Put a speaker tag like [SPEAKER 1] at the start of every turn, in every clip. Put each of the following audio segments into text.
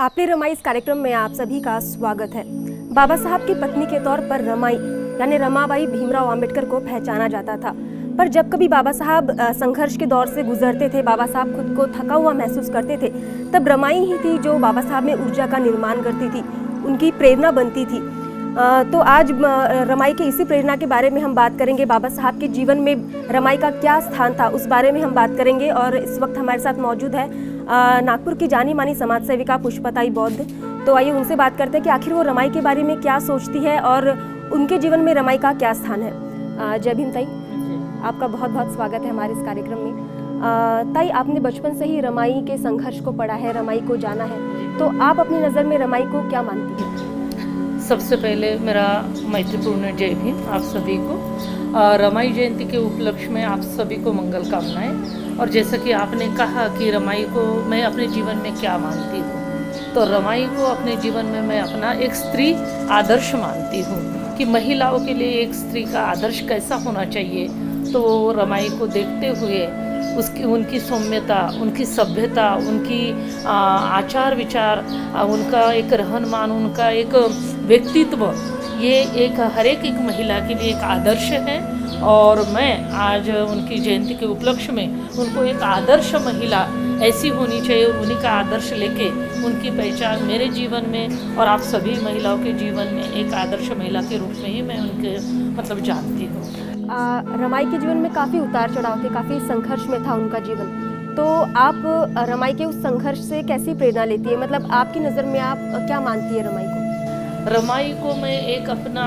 [SPEAKER 1] आपने रमाई इस कार्यक्रम में आप सभी का स्वागत है। बाबा साहब की पत्नी के तौर पर रमाई यानी रमाबाई भीमराव अंबेडकर को पहचाना जाता था। पर जब कभी बाबा साहब संघर्ष के दौर से गुजरते थे, बाबा साहब खुद को थका हुआ महसूस करते थे, तब रमाई ही थी जो बाबा साहब में ऊर्जा का निर्माण करती थी, उनकी प्रेरणा बनती थी। तो आज रमाई के इसी प्रेरणा के बारे में हम बात करेंगे। बाबा साहब के जीवन में रमाई का क्या स्थान था, उस बारे में हम बात करेंगे। और इस वक्त हमारे साथ मौजूद है नागपुर की जानी मानी समाज सेविका पुष्पताई बौद्ध। तो आइए उनसे बात करते हैं कि आखिर वो रमाई के बारे में क्या सोचती है और उनके जीवन में रमाई का क्या स्थान है। जय भीम ताई, आपका बहुत बहुत स्वागत है हमारे इस कार्यक्रम में। ताई, आपने बचपन से ही रमाई के संघर्ष को पढ़ा है, रमाई को जाना है, तो आप अपनी नज़र में रमाई को क्या मानती हैं?
[SPEAKER 2] सबसे पहले मेरा मैत्रीपूर्ण जय भीम आप सभी को। रमाई जयंती के उपलक्ष्य में आप सभी को मंगल कामनाएं। और जैसा कि आपने कहा कि रमाई को मैं अपने जीवन में क्या मानती हूँ, तो रमाई को अपने जीवन में मैं अपना एक स्त्री आदर्श मानती हूँ कि महिलाओं के लिए एक स्त्री का आदर्श कैसा होना चाहिए। तो रमाई को देखते हुए उनकी सौम्यता, उनकी सभ्यता, उनकी आचार विचार, उनका एक रहन-मान, उनका एक व्यक्तित्व, ये एक हर एक महिला के लिए एक आदर्श है। और मैं आज उनकी जयंती के उपलक्ष्य में उनको एक आदर्श महिला ऐसी होनी चाहिए, उन्हीं का आदर्श लेके उनकी पहचान मेरे जीवन में और आप सभी महिलाओं के जीवन में एक आदर्श महिला के रूप में ही मैं उनके जानती हूँ।
[SPEAKER 1] रमाई के जीवन में काफ़ी उतार चढ़ाव थे, काफ़ी संघर्ष में था उनका जीवन। तो आप रमाई के उस संघर्ष से कैसी प्रेरणा लेती है? मतलब आपकी नज़र में आप क्या मानती है रमाई को?
[SPEAKER 2] रमाई को मैं एक अपना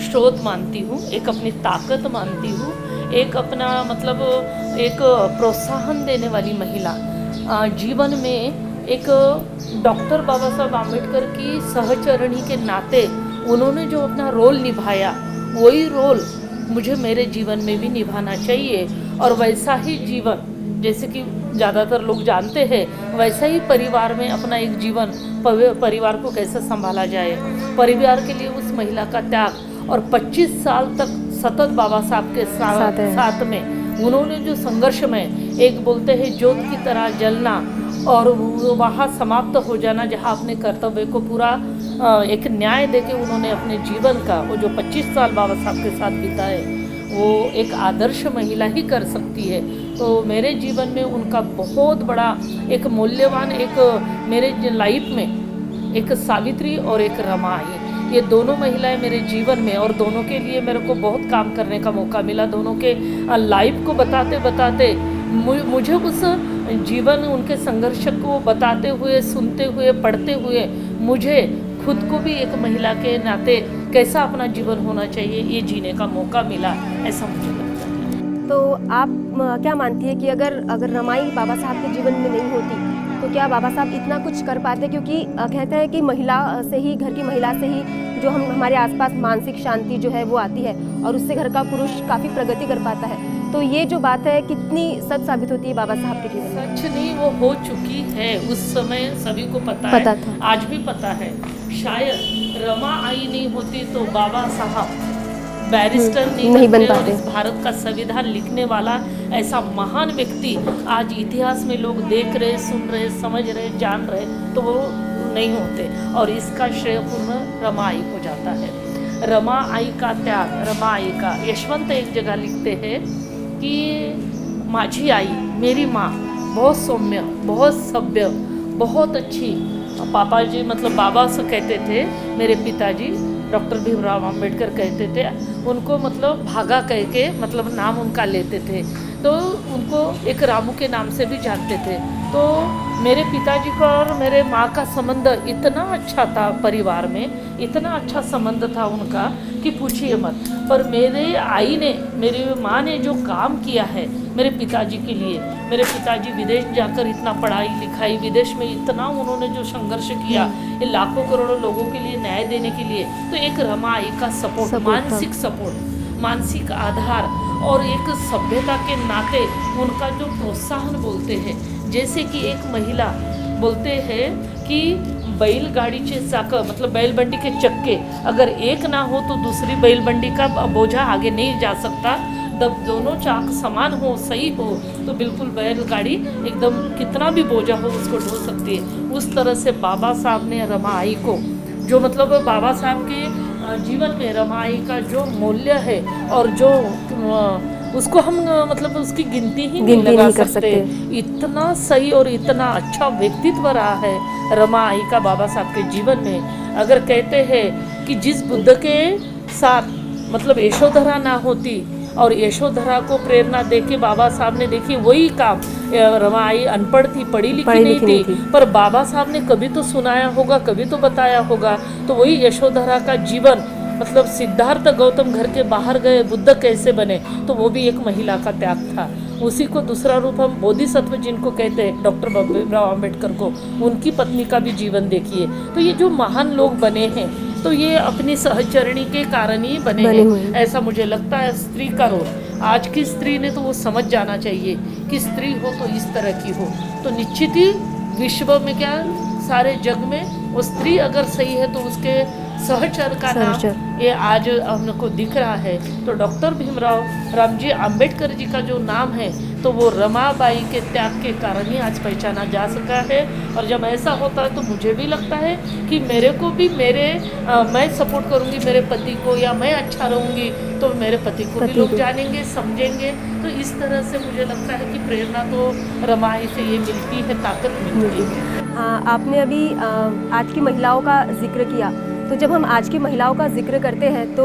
[SPEAKER 2] स्रोत मानती हूँ, एक अपनी ताकत मानती हूँ, एक अपना एक प्रोत्साहन देने वाली महिला। जीवन में एक डॉक्टर बाबा साहब आम्बेडकर की सहचरणी के नाते उन्होंने जो अपना रोल निभाया, वही रोल मुझे मेरे जीवन में भी निभाना चाहिए। और वैसा ही जीवन, जैसे कि ज़्यादातर लोग जानते हैं, वैसा ही परिवार में अपना एक जीवन, परिवार को कैसे संभाला जाए, परिवार के लिए उस महिला का त्याग। और 25 साल तक सतत बाबा साहब के साथ में उन्होंने जो संघर्ष में एक बोलते हैं ज्योत की तरह जलना और वहाँ समाप्त हो जाना, जहाँ अपने कर्तव्य को पूरा एक न्याय देके उन्होंने अपने जीवन का वो जो 25 साल बाबा साहब के साथ बिताए, वो एक आदर्श महिला ही कर सकती है। तो मेरे जीवन में उनका बहुत बड़ा एक मूल्यवान एक मेरे लाइफ में एक सावित्री और एक रमाई, ये दोनों महिलाएं मेरे जीवन में, और दोनों के लिए मेरे को बहुत काम करने का मौका मिला। दोनों के लाइफ को बताते बताते मुझे उस जीवन, उनके संघर्ष को बताते हुए, सुनते हुए, पढ़ते हुए मुझे खुद को भी एक महिला के नाते कैसा अपना जीवन होना चाहिए, ये जीने का मौका मिला, ऐसा मुझे लगता है।
[SPEAKER 1] तो आप क्या मानती है कि अगर रमाई बाबा साहब के जीवन में नहीं होती तो क्या बाबा साहब इतना कुछ कर पाते? क्योंकि कहते हैं कि महिला से ही, घर की महिला से ही जो हमारे आसपास मानसिक शांति जो है वो आती है और उससे घर का पुरुष काफ़ी प्रगति कर पाता है। तो ये जो बात है कितनी सच साबित होती है बाबा साहब के जीवन में?
[SPEAKER 2] सच नहीं, वो हो चुकी है। उस समय सभी को पता है था। आज भी पता है। शायद रमा आई नहीं होती तो बाबा साहब बैरिस्टर नहीं बन पाते। इस भारत का संविधान लिखने वाला ऐसा महान व्यक्ति आज इतिहास में लोग देख रहे, सुन रहे, समझ रहे, जान रहे, तो वो नहीं होते। और इसका श्रेय पूर्ण रमा आई को जाता है। रमा आई का त्याग, रमा आई का, यशवंत एक जगह लिखते हैं कि माझी आई, मेरी माँ बहुत सौम्य, बहुत सभ्य, बहुत अच्छी। पापा जी बाबा से कहते थे, मेरे पिताजी डॉक्टर भीमराव अंबेडकर कहते थे, उनको भागा कह के नाम उनका लेते थे, तो उनको एक रामू के नाम से भी जानते थे। तो मेरे पिताजी का और मेरे माँ का संबंध इतना अच्छा था, परिवार में इतना अच्छा संबंध था उनका कि पूछिए मत। पर मेरे आई ने, मेरी माँ ने जो काम किया है मेरे पिताजी के लिए, मेरे पिताजी विदेश जाकर इतना पढ़ाई लिखाई, विदेश में इतना उन्होंने जो संघर्ष किया, ये लाखों करोड़ों लोगों के लिए न्याय देने के लिए, तो एक रमाई का सपोर्ट, मानसिक सपोर्ट, मानसिक आधार और एक सभ्यता के नाते उनका जो प्रोत्साहन बोलते हैं, जैसे कि एक महिला बोलते हैं कि बैलगाडीचे चाकं बैलबंडी के चक्के अगर एक ना हो तो दूसरी बैलबंडी का बोझा आगे नहीं जा सकता। जब दोनों चाक समान हो, सही हो, तो बिल्कुल बैलगाड़ी एकदम कितना भी बोझा हो उसको ढो सकती है। उस तरह से बाबा साहब ने रमाई को, जो मतलब बाबा साहब के जीवन में रमाई का जो मूल्य है और जो उसको हम मतलब उसकी गिनती ही नहीं लगा
[SPEAKER 1] नहीं कर
[SPEAKER 2] सकते। इतना सही और इतना अच्छा व्यक्तित्व रहा है रमाई का बाबा साहब के जीवन में। अगर कहते हैं कि जिस बुद्ध के साथ मतलब यशोधरा ना होती और यशोधरा को प्रेरणा देके बाबा साहब ने देखी वही काम, रमाई अनपढ़ थी, पढ़ी लिखी नहीं थी, पर बाबा साहब ने कभी तो सुनाया होगा, कभी तो बताया होगा। तो वही यशोधरा का जीवन, मतलब सिद्धार्थ गौतम घर के बाहर गए, बुद्ध कैसे बने, तो वो भी एक महिला का त्याग था। उसी को दूसरा रूप हम बोधिसत्व जिनको कहते हैं, डॉक्टर भीमराव आम्बेडकर को, उनकी पत्नी का भी जीवन देखिए। तो ये जो महान लोग बने हैं तो ये अपनी सहचरणी के कारण ही बने हैं, ऐसा मुझे लगता है। स्त्री का रोल आज की स्त्री ने तो वो समझ जाना चाहिए कि स्त्री हो तो इस तरह की हो, तो निश्चित ही विश्व में क्या सारे जग में वो स्त्री अगर सही है तो उसके सहचर का नाम ये आज हमको दिख रहा है। तो डॉक्टर भीमराव रामजी आम्बेडकर जी का जो नाम है तो वो रमाबाई के त्याग के कारण ही आज पहचाना जा सका है। और जब ऐसा होता है तो मुझे भी लगता है कि मेरे को भी मैं सपोर्ट करूँगी मेरे पति को, या मैं अच्छा रहूँगी तो मेरे पति को भी लोग जानेंगे, समझेंगे। तो इस तरह से मुझे लगता है कि प्रेरणा तो रमाई से ये मिलती है, ताकत मिलती है।
[SPEAKER 1] आपने अभी आज की महिलाओं का जिक्र किया, तो जब हम आज की महिलाओं का जिक्र करते हैं तो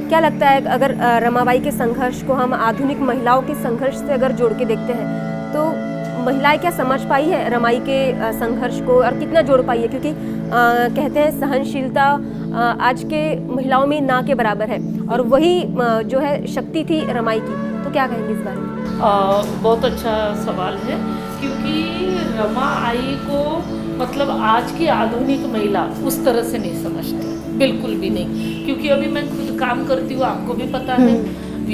[SPEAKER 1] क्या लगता है अगर रमाबाई के संघर्ष को हम आधुनिक महिलाओं के संघर्ष से अगर जोड़ के देखते हैं तो महिलाएं क्या समझ पाई है रमाई के संघर्ष को और कितना जोड़ पाई है? क्योंकि कहते हैं सहनशीलता आज के महिलाओं में ना के बराबर है और वही जो है शक्ति थी रमाई की। तो क्या कहेंगे इस बारे में?
[SPEAKER 2] बहुत अच्छा सवाल है, क्योंकि रमाई को मतलब आज की आधुनिक महिला उस तरह से नहीं समझती, बिल्कुल भी नहीं। क्योंकि अभी मैं खुद काम करती हूँ, आपको भी पता है,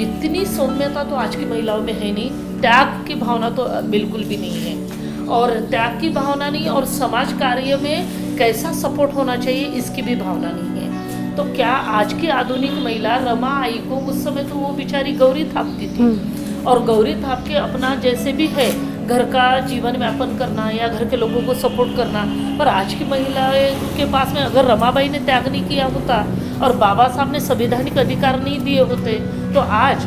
[SPEAKER 2] इतनी सौम्यता तो आज की महिलाओं में है नहीं, त्याग की भावना तो बिल्कुल भी नहीं है। और त्याग की भावना नहीं, और समाज कार्य में कैसा सपोर्ट होना चाहिए इसकी भी भावना नहीं है। तो क्या आज की आधुनिक महिला रमाई को, उस समय तो वो बेचारी गौरी थापती थी और गौरी थाप के अपना जैसे भी है घर का जीवन व्यापन करना या घर के लोगों को सपोर्ट करना। पर आज की महिलाएं के पास में अगर रमाबाई ने त्याग नहीं किया होता और बाबा साहब ने संवैधानिक अधिकार नहीं दिए होते तो आज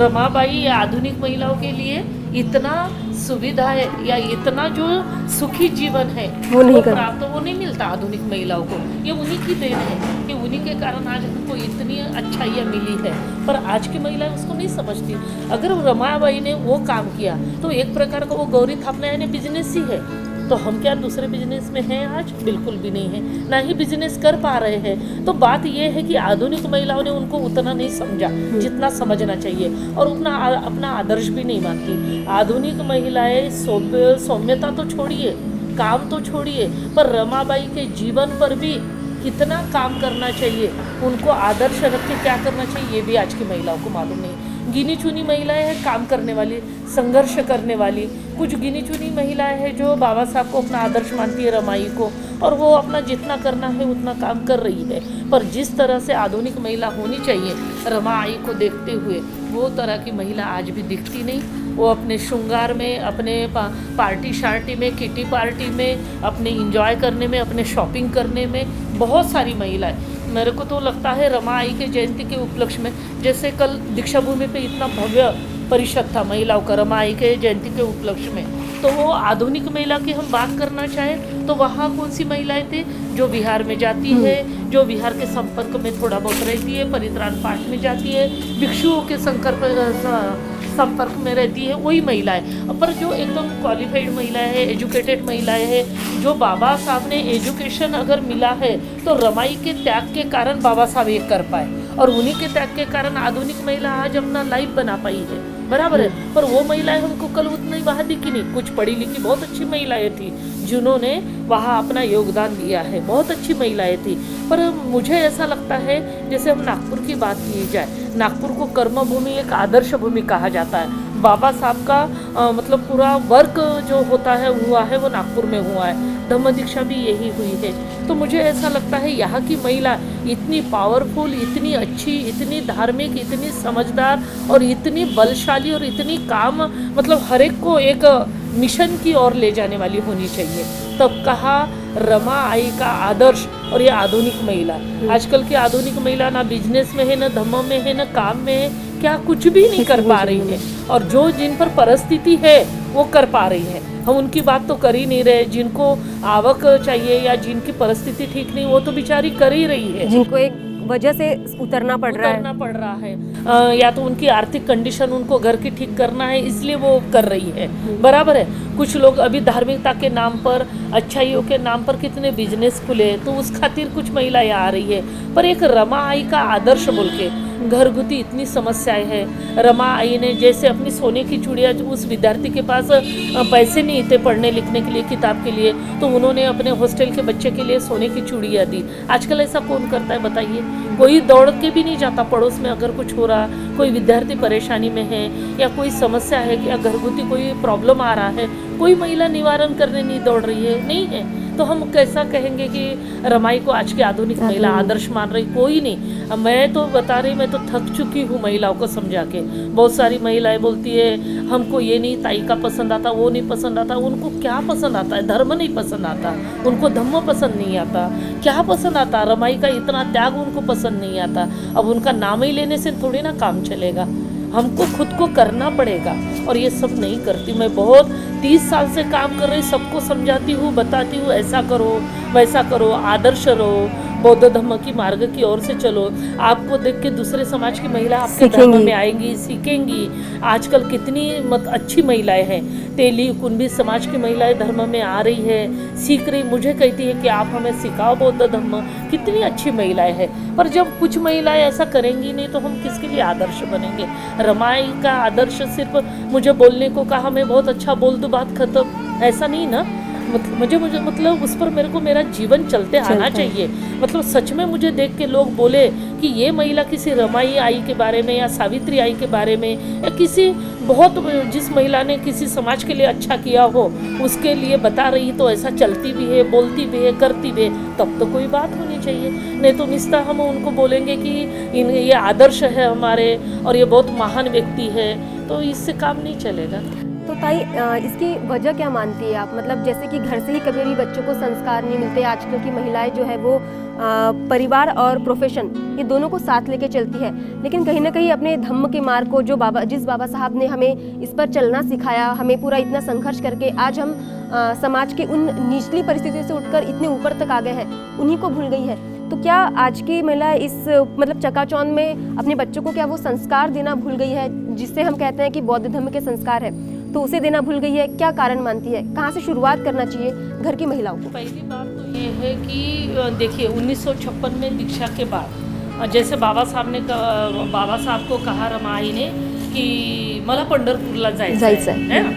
[SPEAKER 2] रमाबाई या आधुनिक महिलाओं के लिए इतना सुविधा है या इतना जो सुखी जीवन है वो प्राप्त वो नहीं मिलता आधुनिक महिलाओं को। ये उन्हीं की देन है कि उन्हीं के कारण आज हमको इतनी अच्छाइयाँ मिली है, पर आज की महिलाएं उसको नहीं समझती। अगर रमाबाई ने वो काम किया तो एक प्रकार का वो गौरी थापना यानी बिजनेस ही है। तो हम क्या दूसरे बिजनेस में हैं आज? बिल्कुल भी नहीं है, ना ही बिजनेस कर पा रहे हैं। तो बात यह है कि आधुनिक महिलाओं ने उनको उतना नहीं समझा जितना समझना चाहिए और उतना अपना आदर्श भी नहीं मानती। आधुनिक महिलाएं सौम्यता तो छोड़िए, काम तो छोड़िए, पर रमाबाई के जीवन पर भी कितना काम करना चाहिए, उनको आदर्श रख के क्या करना चाहिए ये भी आज की महिलाओं को मालूम नहीं। गिनी चुनी महिलाएं हैं काम करने वाली, संघर्ष करने वाली, कुछ गिनी चुनी महिलाएं हैं जो बाबा साहब को अपना आदर्श मानती है रमाई को, और वो अपना जितना करना है उतना काम कर रही है। पर जिस तरह से आधुनिक महिला होनी चाहिए रमाई को देखते हुए, वो तरह की महिला आज भी दिखती नहीं। वो अपने श्रृंगार में, अपने पार्टी शार्टी में, किटी पार्टी में, अपने इंजॉय करने में, अपने शॉपिंग करने में बहुत सारी महिलाएं। मेरे को तो लगता है रमाई के जयंती के उपलक्ष्य में, जैसे कल दीक्षा भूमि पे इतना भव्य परिषद था महिलाओं का रमाई के जयंती के उपलक्ष्य में, तो वो आधुनिक महिला की हम बात करना चाहें तो वहाँ कौन सी महिलाएं थी जो विहार में जाती है, जो विहार के संपर्क में थोड़ा बहुत रहती है, परित्राण पाठ में जाती है, भिक्षुओं के संपर्क में रहती है, वही महिलाएं। पर जो एकदम क्वालिफाइड महिलाएं हैं, एजुकेटेड महिलाएं हैं, जो बाबा साहब ने एजुकेशन अगर मिला है तो रमाई के त्याग के कारण बाबा साहब ये कर पाए, और उन्हीं के त्याग के कारण आधुनिक महिला आज अपना लाइफ बना पाई है, बराबर है। पर वो महिलाएं हमको कल उतनी वहाँ दिखी नहीं। कुछ पढ़ी लिखी बहुत अच्छी महिलाएं थी जिन्होंने वहाँ अपना योगदान दिया है, बहुत अच्छी महिलाएं थी। पर मुझे ऐसा लगता है जैसे हम नागपुर की बात की जाए, नागपुर को कर्म भूमि, एक आदर्श भूमि कहा जाता है। बाबा साहब का मतलब पूरा वर्क जो होता है हुआ है वो नागपुर में हुआ है। धम्म दीक्षा भी यही हुई है। तो मुझे ऐसा लगता है यहाँ की महिला इतनी पावरफुल, इतनी अच्छी, इतनी धार्मिक, इतनी समझदार और इतनी बलशाली और इतनी काम, मतलब हर एक को एक मिशन की ओर ले जाने वाली होनी चाहिए। तब कहा रमा आई का आदर्श। और ये आधुनिक महिला, आजकल की आधुनिक महिला ना बिजनेस में है, ना धम्म में है, ना काम में है, क्या कुछ भी नहीं कर पा रही है। और जो जिन पर परिस्थिति है वो कर पा रही है। हम उनकी बात तो कर ही नहीं रहे। जिनको आवक चाहिए या जिनकी परिस्थिति ठीक नहीं, वो तो बेचारी कर ही रही है,
[SPEAKER 1] जिनको एक वजह से उतरना पड़ रहा
[SPEAKER 2] है। या तो उनकी आर्थिक कंडीशन, उनको घर की ठीक करना है, इसलिए वो कर रही है। बराबर है। कुछ लोग अभी धार्मिकता के नाम पर, अच्छाइयों के नाम पर कितने बिजनेस खुले, तो उस खातिर कुछ महिलाएं आ रही है। पर एक रमा आई का आदर्श बोल के, घरगुती इतनी समस्याएं हैं। रमा आई ने जैसे अपनी सोने की चूड़ियाँ, उस विद्यार्थी के पास पैसे नहीं थे पढ़ने लिखने के लिए, किताब के लिए, तो उन्होंने अपने हॉस्टल के बच्चे के लिए सोने की चूड़ियाँ दी। आजकल ऐसा कौन करता है बताइए? कोई दौड़ के भी नहीं जाता पड़ोस में अगर कुछ हो रहा, कोई विद्यार्थी परेशानी में है या कोई समस्या है या घरगुती कोई प्रॉब्लम आ रहा है, कोई महिला निवारण करने नहीं दौड़ रही है, नहीं है। तो हम कैसा कहेंगे कि रमाई को आज की आधुनिक महिला आदर्श मान रही? कोई नहीं। मैं तो बता रही, मैं तो थक चुकी हूँ महिलाओं को समझा के। बहुत सारी महिलाएं बोलती है हमको ये नहीं ताई का पसंद आता, वो नहीं पसंद आता। उनको क्या पसंद आता है? धर्म नहीं पसंद आता, उनको धम्म पसंद नहीं आता, क्या पसंद आता? रमाई का इतना त्याग उनको पसंद नहीं आता। अब उनका नाम ही लेने से थोड़ी ना काम चलेगा, हमको खुद को करना पड़ेगा। और ये सब नहीं करती। मैं बहुत 30 साल से काम कर रही, सबको समझाती हूँ, बताती हूँ, ऐसा करो, वैसा करो, आदर्श रहो, बौद्ध धर्म की मार्ग की ओर से चलो। आपको देख के दूसरे समाज की महिला आपके धर्म में आएंगी, सीखेंगी। आजकल कितनी अच्छी महिलाएं हैं। तेली कुंभी समाज की महिलाएं धर्म में आ रही है, सीख रही, मुझे कहती है कि आप हमें सिखाओ बौद्ध धर्म। कितनी अच्छी महिलाएं हैं। पर जब कुछ महिलाएं ऐसा करेंगी नहीं तो हम किसके लिए आदर्श बनेंगे? रमाई का आदर्श सिर्फ मुझे बोलने को कहा, मैं बहुत अच्छा बोल दूं, बात खत्म, ऐसा नहीं ना। मुझे मतलब उस पर मेरे को मेरा जीवन चलते आना चाहिए। मतलब सच में मुझे देख के लोग बोले कि ये महिला किसी रमाई आई के बारे में या सावित्री आई के बारे में या किसी बहुत, जिस महिला ने किसी समाज के लिए अच्छा किया हो उसके लिए बता रही, तो ऐसा चलती भी है, बोलती भी है, करती भी है, तब तो कोई बात होनी चाहिए। नहीं तो निस्ता हम उनको बोलेंगे कि ये आदर्श है हमारे और ये बहुत महान व्यक्ति है, तो इससे काम नहीं चलेगा।
[SPEAKER 1] तो ताई, इसकी वजह क्या मानती है आप? मतलब जैसे कि घर से ही कभी भी बच्चों को संस्कार नहीं मिलते। आजकल की महिलाएं जो है वो परिवार और प्रोफेशन ये दोनों को साथ लेके चलती है, लेकिन कहीं ना कहीं अपने धम्म के मार्ग को, जो जिस बाबा साहब ने हमें इस पर चलना सिखाया, हमें पूरा इतना संघर्ष करके आज हम समाज के उन निचली परिस्थितियों से उठकर इतने ऊपर तक आ गए हैं, उन्हीं को भूल गई है। तो क्या आज की महिला इस मतलब चकाचौंध में अपने बच्चों को क्या वो संस्कार देना भूल गई है, जिससे हम कहते हैं कि बौद्ध धर्म के संस्कार है, तो उसे देना भूल गई है? क्या कारण मानती है? कहाँ से शुरुआत करना चाहिए घर की महिलाओं को?
[SPEAKER 2] पहली बात तो ये है कि देखिए 1956 में दीक्षा के बाद जैसे बाबा साहब को कहा रमाई ने कि मला पंढरपूरला जायचं है ना।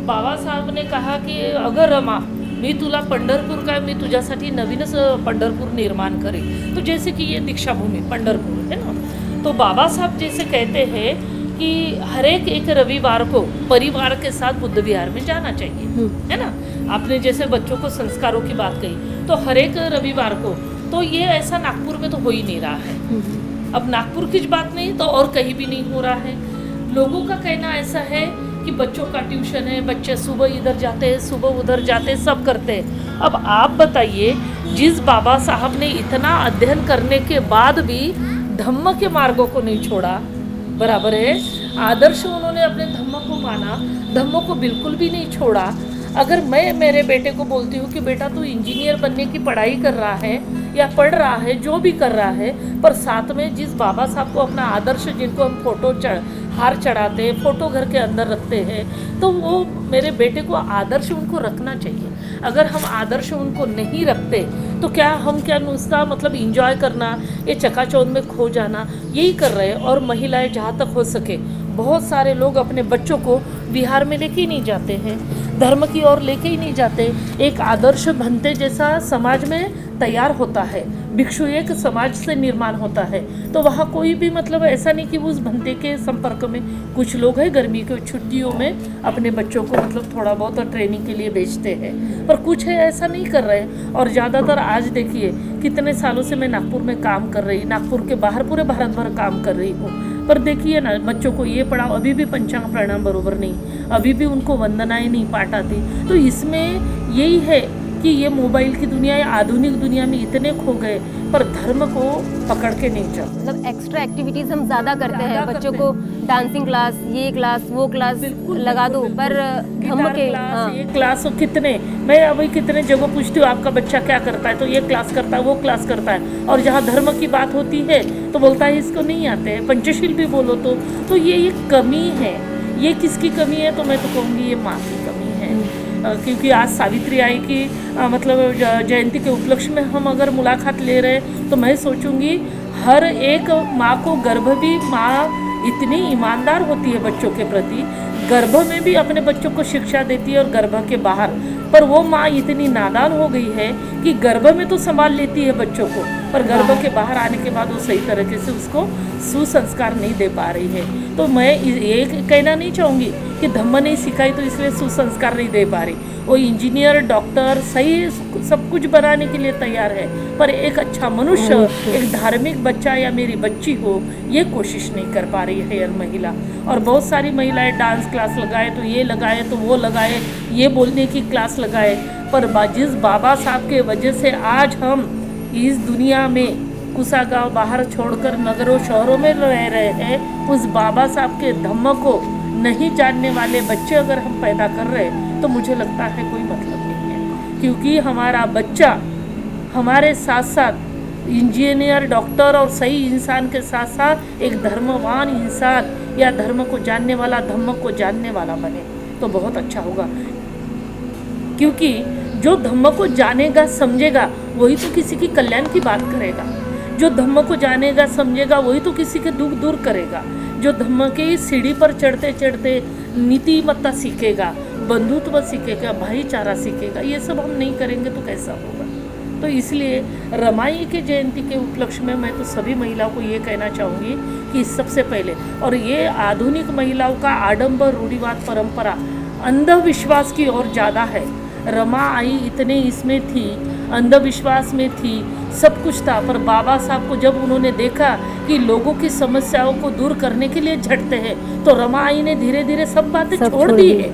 [SPEAKER 2] बाबा साहब ने कहा कि अगर रमा मी तुला पंढरपूर काय, मी तुझ्यासाठी नवीनच पंढरपूर निर्माण करें। तो जैसे कि ये दीक्षाभूमि पंढरपूर है ना, तो बाबा साहब जैसे कहते हैं कि हर एक रविवार को परिवार के साथ बुद्ध विहार में जाना चाहिए, है ना। आपने जैसे बच्चों को संस्कारों की बात कही, तो हर एक रविवार को, तो ये ऐसा नागपुर में तो हो ही नहीं रहा है। अब नागपुर की बात नहीं तो और कहीं भी नहीं हो रहा है। लोगों का कहना ऐसा है कि बच्चों का ट्यूशन है, बच्चे सुबह इधर जाते हैं, सुबह उधर जाते हैं, सब करते हैं। अब आप बताइए, जिस बाबा साहब ने इतना अध्ययन करने के बाद भी धम्म के मार्गों को नहीं छोड़ा, बराबर है, आदर्श उन्होंने अपने धम्म को माना, धम्म को बिल्कुल भी नहीं छोड़ा। अगर मैं मेरे बेटे को बोलती हूँ कि बेटा तू इंजीनियर बनने की पढ़ाई कर रहा है या पढ़ रहा है, जो भी कर रहा है, पर साथ में जिस बाबा साहब को अपना आदर्श, जिनको हम हार चढ़ाते हैं, फोटो घर के अंदर रखते हैं, तो वो मेरे बेटे को आदर्श उनको रखना चाहिए। अगर हम आदर्श उनको नहीं रखते तो क्या हम नुस्ता मतलब इंजॉय करना, ये चकाचौंध में खो जाना, यही कर रहे हैं। और महिलाएं जहाँ तक हो सके, बहुत सारे लोग अपने बच्चों को विहार में लेके ही नहीं जाते हैं, धर्म की ओर लेके ही नहीं जाते। एक आदर्श बनते जैसा समाज में तैयार होता है, भिक्षु एक समाज से निर्माण होता है, तो वहाँ कोई भी मतलब ऐसा नहीं कि उस भंते के संपर्क में। कुछ लोग हैं गर्मी की छुट्टियों में अपने बच्चों को मतलब थोड़ा बहुत ट्रेनिंग के लिए भेजते हैं, पर कुछ है ऐसा नहीं कर रहे हैं। और ज़्यादातर आज देखिए कितने सालों से मैं नागपुर में काम कर रही, नागपुर के बाहर पूरे भारत भर काम कर रही हूँ, पर देखिए ना बच्चों को ये पढ़ाओ, अभी भी पंचांग प्रणाम बरोबर नहीं, अभी भी उनको वंदनाएं नहीं पाठ आती। तो इसमें यही है कि ये मोबाइल की दुनिया या आधुनिक दुनिया में इतने खो गए, पर धर्म को पकड़ के नहीं चल।
[SPEAKER 1] मतलब एक्स्ट्रा एक्टिविटीज हम ज़्यादा करते हैं,
[SPEAKER 2] ज़्यादा
[SPEAKER 1] बच्चों
[SPEAKER 2] करते
[SPEAKER 1] को डांसिंग क्लास, ये क्लास, वो क्लास लगा दो, पर धम्म के हाँ।
[SPEAKER 2] ये क्लास कितने, मैं अभी कितने जगह पूछती हूँ आपका बच्चा क्या करता है, तो ये क्लास करता है, वो क्लास करता है, और जहाँ धर्म की बात होती है तो बोलता है इसको नहीं आते हैं। पंचशील भी बोलो तो ये कमी है। ये किसकी कमी है? तो मैं तो कहूँगी ये माँ की कमी है। क्योंकि आज सावित्री आई की मतलब जयंती के उपलक्ष्य में हम अगर मुलाकात ले रहे हैं, तो मैं सोचूंगी हर एक माँ को गर्भ भी, माँ इतनी ईमानदार होती है बच्चों के प्रति, गर्भ में भी अपने बच्चों को शिक्षा देती है और गर्भ के बाहर, पर वो माँ इतनी नादान हो गई है कि गर्भ में तो संभाल लेती है बच्चों को, पर गर्भ के बाहर आने के बाद वो सही तरीके से उसको सुसंस्कार नहीं दे पा रही है। तो मैं ये कहना नहीं चाहूँगी कि धम्म नहीं सिखाई तो इसलिए सुसंस्कार नहीं दे पा रही। वो इंजीनियर, डॉक्टर सही सब कुछ बनाने के लिए तैयार है, पर एक अच्छा मनुष्य, एक धार्मिक बच्चा या मेरी बच्ची हो, ये कोशिश नहीं कर पा रही है यह महिला। और बहुत सारी महिलाएं डांस क्लास लगाए तो ये लगाए तो वो लगाए, ये बोलने की क्लास लगाए, पर जिस बाबा साहब के वजह से आज हम इस दुनिया में कुसा गाँव बाहर छोड़कर नगरों शहरों में रह रहे हैं, उस बाबा साहब के धम्म को नहीं जानने वाले बच्चे अगर हम पैदा कर रहे हैं तो मुझे लगता है कोई मतलब नहीं है। क्योंकि हमारा बच्चा हमारे साथ साथ इंजीनियर, डॉक्टर और सही इंसान के साथ साथ एक धर्मवान इंसान या धर्म को जानने वाला, धम्म को जानने वाला बने तो बहुत अच्छा होगा। क्योंकि जो धम्म को जानेगा, समझेगा, वही तो किसी की कल्याण की बात करेगा। जो धम्म को जानेगा, समझेगा, वही तो किसी के दुख दूर करेगा। जो धम्म के सीढ़ी पर चढ़ते चढ़ते नीतिमत्ता सीखेगा, बंधुत्व सीखेगा, भाईचारा सीखेगा, ये सब हम नहीं करेंगे तो कैसा होगा। तो इसलिए रमाई के जयंती के उपलक्ष्य में मैं तो सभी महिलाओं को ये कहना चाहूँगी कि सबसे पहले, और ये आधुनिक महिलाओं का आडंबर, रूढ़िवाद, परंपरा, अंधविश्वास की ओर ज़्यादा है। रमा आई इतने इसमें थी, अंधविश्वास में थी, सब कुछ था, पर बाबा साहब को जब उन्होंने देखा कि लोगों की समस्याओं को दूर करने के लिए झटते हैं, तो रमा आई ने धीरे धीरे सब बातें छोड़ दी है।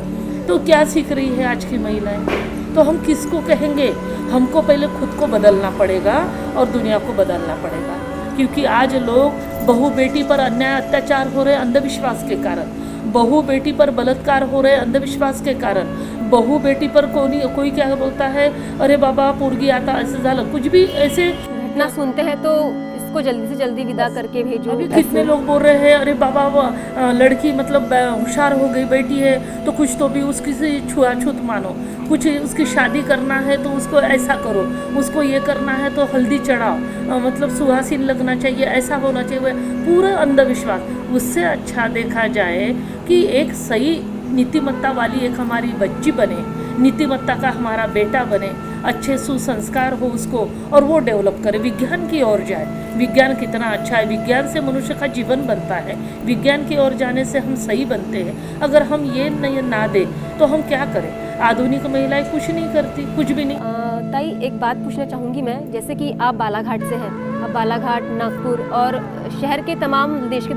[SPEAKER 2] तो क्या सीख रही है आज की महिलाएं? तो हम किसको कहेंगे? हमको पहले खुद को बदलना पड़ेगा और दुनिया को बदलना पड़ेगा। क्योंकि आज लोग बहू बेटी पर अन्याय अत्याचार हो रहे अंधविश्वास के कारण, बहू बेटी पर बलात्कार हो रहे अंधविश्वास के कारण, बहू बेटी पर कोई क्या बोलता है, अरे बाबा पोरगी आता, ऐसे झालं, कुछ भी ऐसे
[SPEAKER 1] घटना सुनते हैं तो इसको जल्दी से जल्दी विदा करके भेजो।
[SPEAKER 2] अभी कितने लोग बोल रहे हैं, अरे बाबा वो लड़की मतलब होशियार हो गई, बेटी है तो कुछ तो भी उसकी से छुआछूत मानो, कुछ उसकी शादी करना है तो उसको ऐसा करो, उसको ये करना है तो हल्दी चढ़ाओ, मतलब सुहासिन लगना चाहिए, ऐसा होना चाहिए, पूरा अंधविश्वास। उससे अच्छा देखा जाए कि एक सही नीतिमत्ता वाली एक हमारी बच्ची बने, नीतिमत्ता का हमारा बेटा बने, अच्छे सुसंस्कार हो उसको, और वो डेवलप करे, विज्ञान की ओर जाए। विज्ञान कितना अच्छा है, विज्ञान से मनुष्य का जीवन बनता है, विज्ञान की ओर जाने से हम सही बनते हैं। अगर हम ये नहीं ना दे तो हम क्या करें? आधुनिक महिलाएं कुछ नहीं करती, कुछ भी नहीं।
[SPEAKER 1] ताई एक बात पूछना चाहूँगी मैं, जैसे कि आप बालाघाट से हैं, आप बालाघाट, नागपुर और शहर के तमाम, देश के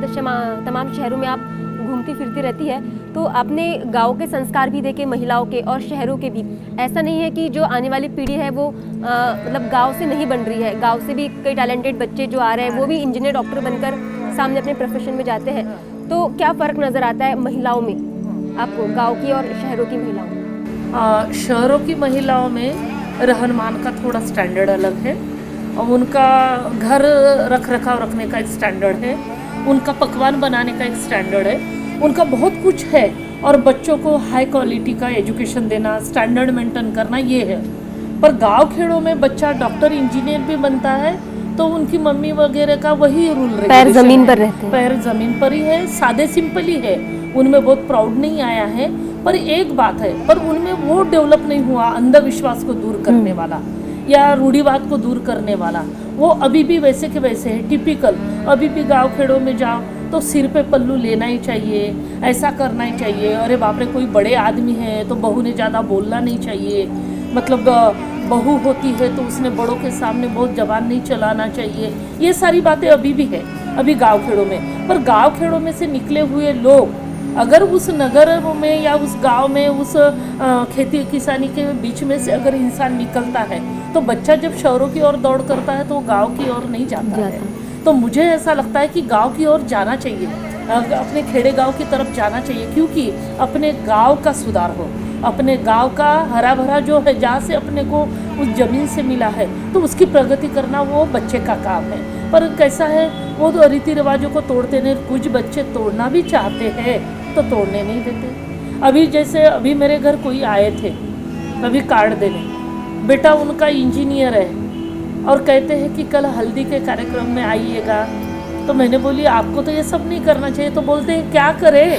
[SPEAKER 1] तमाम शहरों में आप घूमती फिरती रहती है, तो आपने गांव के संस्कार भी देखे महिलाओं के और शहरों के भी। ऐसा नहीं है कि जो आने वाली पीढ़ी है वो मतलब गांव से नहीं बन रही है, गांव से भी कई टैलेंटेड बच्चे जो आ रहे हैं वो भी इंजीनियर, डॉक्टर बनकर सामने अपने प्रोफेशन में जाते हैं। तो क्या फ़र्क नज़र आता है महिलाओं में आपको, गाँव की और शहरों की महिलाओं में?
[SPEAKER 2] शहरों की महिलाओं में रहन मान का थोड़ा स्टैंडर्ड अलग है, और उनका घर रख रखाव रखने का एक स्टैंडर्ड है, उनका पकवान बनाने का एक स्टैंडर्ड है, उनका बहुत कुछ है, और बच्चों को हाई क्वालिटी का एजुकेशन देना, स्टैंडर्ड मेंटेन करना, ये है। पर गांव खेड़ों में बच्चा डॉक्टर, इंजीनियर भी बनता है तो उनकी मम्मी वगैरह का वही रूल रहेगा,
[SPEAKER 1] पैर ज़मीन पर रहते हैं,
[SPEAKER 2] पैर ज़मीन पर ही है, सादे सिंपल ही है, उनमें बहुत प्राउड नहीं आया है। पर एक बात है, पर उनमें वो डेवलप नहीं हुआ अंधविश्वास को दूर करने वाला। या रूढ़िवाद को दूर करने वाला, वो अभी भी वैसे के वैसे है, टिपिकल। अभी भी गांव खेड़ों में जाओ तो सिर पे पल्लू लेना ही चाहिए, ऐसा करना ही चाहिए, अरे बाप रे कोई बड़े आदमी है तो बहू ने ज़्यादा बोलना नहीं चाहिए, मतलब बहू होती है तो उसने बड़ों के सामने बहुत जबान नहीं चलाना चाहिए। ये सारी बातें अभी भी है, अभी गांव खेड़ों में। पर गांव खेड़ों में से निकले हुए लोग अगर उस नगर में या उस गांव में उस खेती किसानी के बीच में से अगर इंसान निकलता है तो बच्चा जब शहरों की ओर दौड़ करता है तो वो गांव की ओर नहीं जाता है। तो मुझे ऐसा लगता है कि गांव की ओर जाना चाहिए, अपने खेड़े गांव की तरफ जाना चाहिए, क्योंकि अपने गांव का सुधार हो, अपने गांव का हरा भरा जो है जहाँ से अपने को उस ज़मीन से मिला है तो उसकी प्रगति करना वो बच्चे का काम है। पर कैसा है, वो तो रीति रिवाजों को तोड़ते नहीं, कुछ बच्चे तोड़ना भी चाहते हैं तो तोड़ने नहीं देते। अभी जैसे अभी मेरे घर कोई आए थे अभी कार्ड देने, बेटा उनका इंजीनियर है और कहते हैं कि कल हल्दी के कार्यक्रम में आइएगा। तो मैंने बोली आपको तो ये सब नहीं करना चाहिए। तो बोलते हैं क्या करें,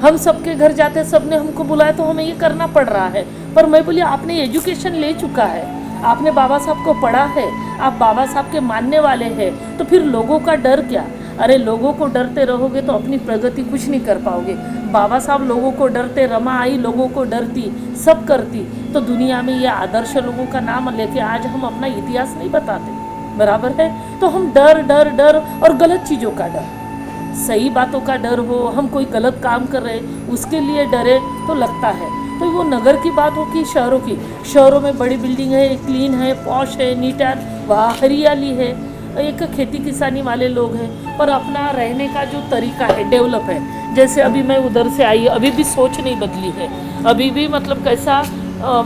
[SPEAKER 2] हम सबके घर जाते, सबने हमको बुलाया तो हमें ये करना पड़ रहा है। पर मैं बोली आपने एजुकेशन ले चुका है, आपने बाबा साहब को पढ़ा है, आप बाबा साहब के मानने वाले हैं, तो फिर लोगों का डर क्या? अरे लोगों को डरते रहोगे तो अपनी प्रगति कुछ नहीं कर पाओगे। बाबा साहब लोगों को डरते, रमा आई लोगों को डरती, सब करती, तो दुनिया में ये आदर्श लोगों का नाम लेके आज हम अपना इतिहास नहीं बताते, बराबर है। तो हम डर डर डर और गलत चीज़ों का डर, सही बातों का डर हो, हम कोई गलत काम कर रहे उसके लिए डरे तो लगता है। तो वो नगर की बात हो कि शहरों की, शहरों में बड़ी बिल्डिंग है, क्लीन है, पॉश है, नीट है, वहाँ हरियाली है, एक खेती किसानी वाले लोग हैं, पर अपना रहने का जो तरीका है डेवलप है। जैसे अभी मैं उधर से आई, अभी भी सोच नहीं बदली है, अभी भी मतलब कैसा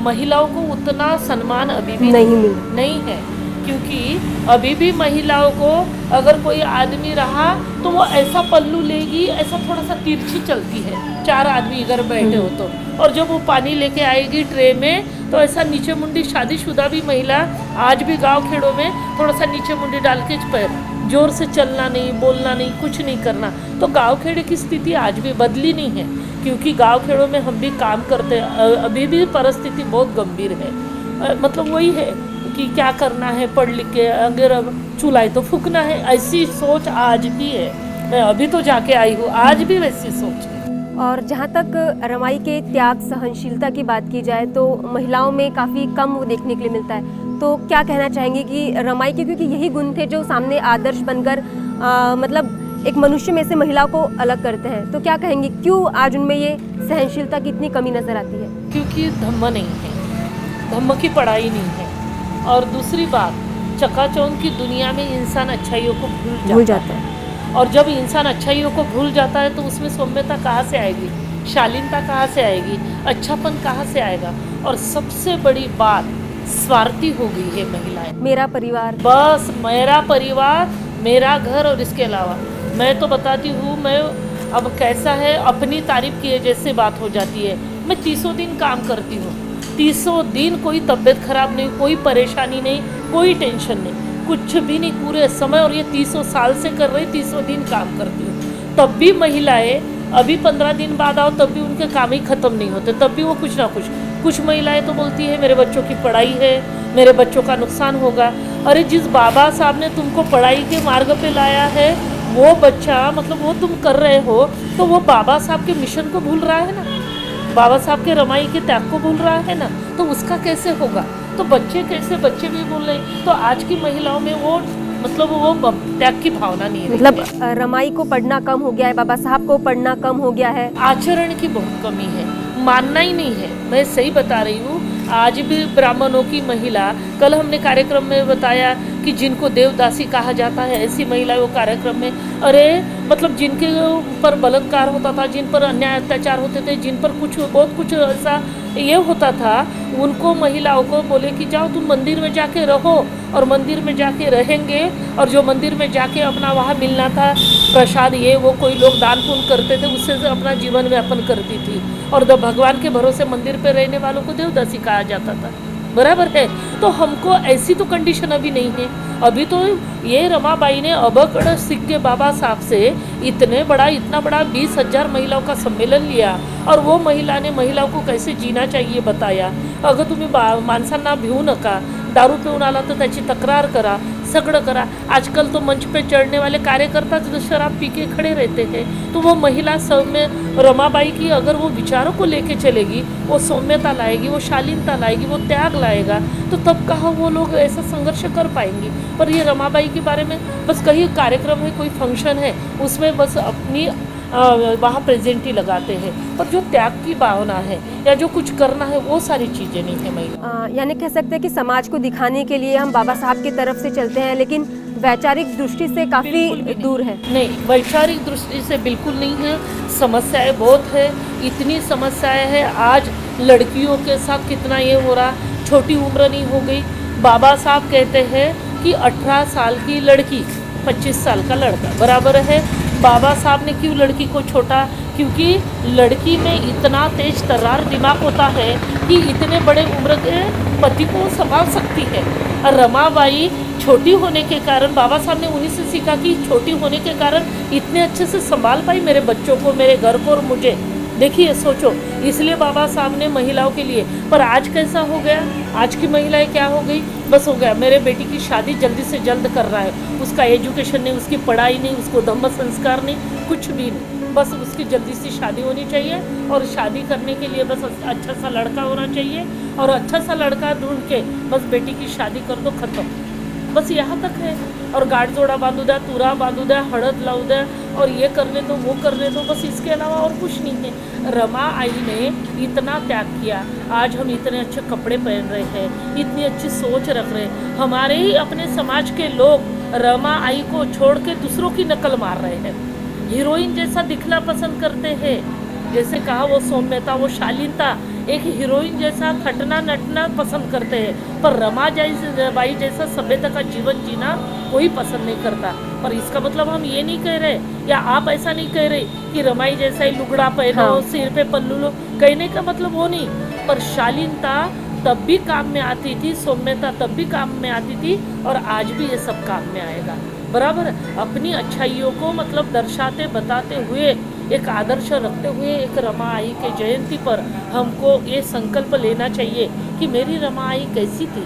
[SPEAKER 2] महिलाओं को उतना सम्मान अभी भी नहीं है, क्योंकि अभी भी महिलाओं को अगर कोई आदमी रहा तो वो ऐसा पल्लू लेगी, ऐसा थोड़ा सा तिरछी चलती है, 4 आदमी अगर बैठे हो तो, और जब वो पानी लेके आएगी ट्रे में तो ऐसा नीचे मुंडी, शादीशुदा भी महिला आज भी गांव खेड़ों में थोड़ा सा नीचे मुंडी डाल के पैर, जोर से चलना नहीं, बोलना नहीं, कुछ नहीं करना। तो गांव खेड़े की स्थिति आज भी बदली नहीं है, क्योंकि गांव खेड़ों में हम भी काम करते हैं, अभी भी परिस्थिति बहुत गंभीर है। मतलब वही है कि क्या करना है, पढ़ लिख के अगर अब चुलाई तो फूकना है, ऐसी सोच आज भी है। मैं अभी तो जाके आई हूँ, आज भी वैसी सोच है।
[SPEAKER 1] और जहाँ तक रमाई के त्याग सहनशीलता की बात की जाए तो महिलाओं में काफ़ी कम वो देखने के लिए मिलता है। तो क्या कहना चाहेंगे कि रमाई के, क्योंकि यही गुण थे जो सामने आदर्श बनकर मतलब एक मनुष्य में से महिलाओं को अलग करते हैं, तो क्या कहेंगे क्यों आज उनमें ये सहनशीलता की इतनी कमी नज़र आती है?
[SPEAKER 2] क्योंकि धम्म नहीं है, धम्म की पढ़ाई नहीं है, और दूसरी बात चकाचौंध की दुनिया में इंसान अच्छाइयों को भूल जाता है, और जब इंसान अच्छाइयों को भूल जाता है तो उसमें सौम्यता कहाँ से आएगी, शालीनता कहाँ से आएगी, अच्छापन कहाँ से आएगा? और सबसे बड़ी बात स्वार्थी हो गई है महिलाएं।
[SPEAKER 1] मेरा परिवार,
[SPEAKER 2] बस मेरा परिवार, मेरा घर, और इसके अलावा मैं तो बताती हूँ, मैं अब कैसा है, अपनी तारीफ किए जैसे बात हो जाती है। मैं 300 दिन काम करती हूँ, 300 दिन कोई तबीयत खराब नहीं, कोई परेशानी नहीं, कोई टेंशन नहीं, कुछ भी नहीं पूरे समय, और ये 300 साल से कर रही, 300 दिन काम करती हूँ। तब भी महिलाएं अभी 15 दिन बाद आओ तब भी उनके काम ही ख़त्म नहीं होते, तब भी वो कुछ ना कुछ महिलाएं तो बोलती है मेरे बच्चों की पढ़ाई है, मेरे बच्चों का नुकसान होगा। अरे जिस बाबा साहब ने तुमको पढ़ाई के मार्ग पे लाया है वो बच्चा, मतलब वो तुम कर रहे हो तो वो बाबा साहब के मिशन को भूल रहा है ना, बाबा साहब के रमाई के त्याग को भूल रहा है ना, तो उसका कैसे होगा? तो बच्चे कैसे, बच्चे भी बोल रहे। तो आज की महिलाओं में वो मतलब वो त्याग की भावना नहीं है।
[SPEAKER 1] मतलब रमाई को पढ़ना कम हो गया है, बाबा साहब को पढ़ना कम हो गया है,
[SPEAKER 2] आचरण की बहुत कमी है, मानना ही नहीं है। मैं सही बता रही हूँ, आज भी ब्राह्मणों की महिला, कल हमने कार्यक्रम में बताया कि जिनको देवदासी कहा जाता है ऐसी महिलाएं वो कार्यक्रम में, अरे मतलब जिनके ऊपर बलात्कार होता था, जिन पर अन्याय अत्याचार होते थे, जिन पर कुछ बहुत कुछ ऐसा ये होता था, उनको महिलाओं को बोले कि जाओ तुम मंदिर में जाके रहो, और मंदिर में जाके रहेंगे, और जो मंदिर में जाके अपना वहाँ मिलना था प्रसाद, ये वो कोई लोग दान पुण्य करते थे, उससे अपना जीवन व्यापन करती थी, और भगवान के भरोसे मंदिर पे रहने वालों को देवदासी कहा जाता था, बराबर है। तो हमको ऐसी तो कंडीशन अभी नहीं है। अभी तो ये रमाबाई ने अबकड़ सीख के बाबा साहब से इतना बड़ा 20,000 महिलाओं का सम्मेलन लिया, और वो महिला ने महिलाओं को कैसे जीना चाहिए बताया। अगं तुम्ही माणसांना भिवू नका, दारू पिऊन आला तर त्याची तक्रार करा, सगळं करा। आजकल तो मंच पे चढ़ने वाले कार्यकर्ता जो शराब पी के खड़े रहते हैं, तो वो महिला सौम्य रमाबाई की अगर वो विचारों को लेके चलेगी, वो सौम्यता लाएगी, वो शालीनता लाएगी, वो त्याग लाएगा, तो तब कहाँ वो लोग ऐसा संघर्ष कर पाएंगी। पर ये रमाबाई के बारे में बस कहीं कार्यक्रम है, कोई फंक्शन है, उसमें बस अपनी वहाँ प्रेजेंट ही लगाते हैं, पर जो त्याग की भावना है या जो कुछ करना है वो सारी चीज़ें नहीं है महिला।
[SPEAKER 1] यानी कह सकते हैं कि समाज को दिखाने के लिए हम बाबा साहब की तरफ से चलते हैं, लेकिन वैचारिक दृष्टि से काफ़ी दूर है।
[SPEAKER 2] नहीं, वैचारिक दृष्टि से बिल्कुल नहीं है। समस्याएं बहुत है, इतनी समस्याएं हैं। आज लड़कियों के साथ कितना ये हो रहा, छोटी उम्र नहीं हो गई। बाबा साहब कहते हैं कि 18 साल की लड़की 25 साल का लड़का बराबर है। बाबा साहब ने क्यों लड़की को छोटा, क्योंकि लड़की में इतना तेज तर्रार दिमाग होता है कि इतने बड़े उम्र के पति को संभाल सकती है। और रमाबाई छोटी होने के कारण बाबा साहब ने उन्हीं से सीखा कि छोटी होने के कारण इतने अच्छे से संभाल पाई मेरे बच्चों को, मेरे घर को और मुझे। देखिए सोचो, इसलिए बाबा साहब ने महिलाओं के लिए। पर आज कैसा हो गया, आज की महिलाएं क्या हो गई, बस हो गया मेरे बेटी की शादी जल्दी से जल्द कर रहा है, उसका एजुकेशन नहीं, उसकी पढ़ाई नहीं, उसको धम्म संस्कार नहीं, कुछ भी नहीं, बस उसकी जल्दी से शादी होनी चाहिए। और शादी करने के लिए बस अच्छा सा लड़का होना चाहिए, और अच्छा सा लड़का ढूंढ के बस बेटी की शादी कर दो, खत्म। बस यहाँ तक है। और गाठ जोड़ा बांधू द्या, तुरा बांधू द्या, हड़द लाऊ द्या, और ये करने दो, वो करने दो, बस इसके अलावा और कुछ नहीं है। रमा आई ने इतना त्याग किया, आज हम इतने अच्छे कपड़े पहन रहे हैं, इतनी अच्छी सोच रख रहे हैं। हमारे ही अपने समाज के लोग रमा आई को छोड़ के दूसरों की नकल मार रहे हैं, हीरोइन जैसा दिखना पसंद करते हैं। जैसे कहा, वो सौम्यता, वो शालीनता, एक हीरोइन जैसा थटना नटना पसंद करते हैं। पर रमाबाई जैसा सभ्यता का जीवन जीना कोई पसंद नहीं करता। पर इसका मतलब हम ये नहीं कह रहे, या आप ऐसा नहीं कह रहे कि रमाई जैसा ही लुगड़ा पहनो,
[SPEAKER 1] हाँ।
[SPEAKER 2] सिर पे पल्लू लो, कहने का मतलब वो नहीं। पर शालीनता तब भी काम में आती थी, सौम्यता तब भी काम में आती थी, और आज भी ये सब काम में आएगा। बराबर, अपनी अच्छाइयों को मतलब दर्शाते बताते हुए, एक आदर्श रखते हुए, एक रमा आई के जयंती पर हमको ये संकल्प लेना चाहिए कि मेरी रमा आई कैसी थी।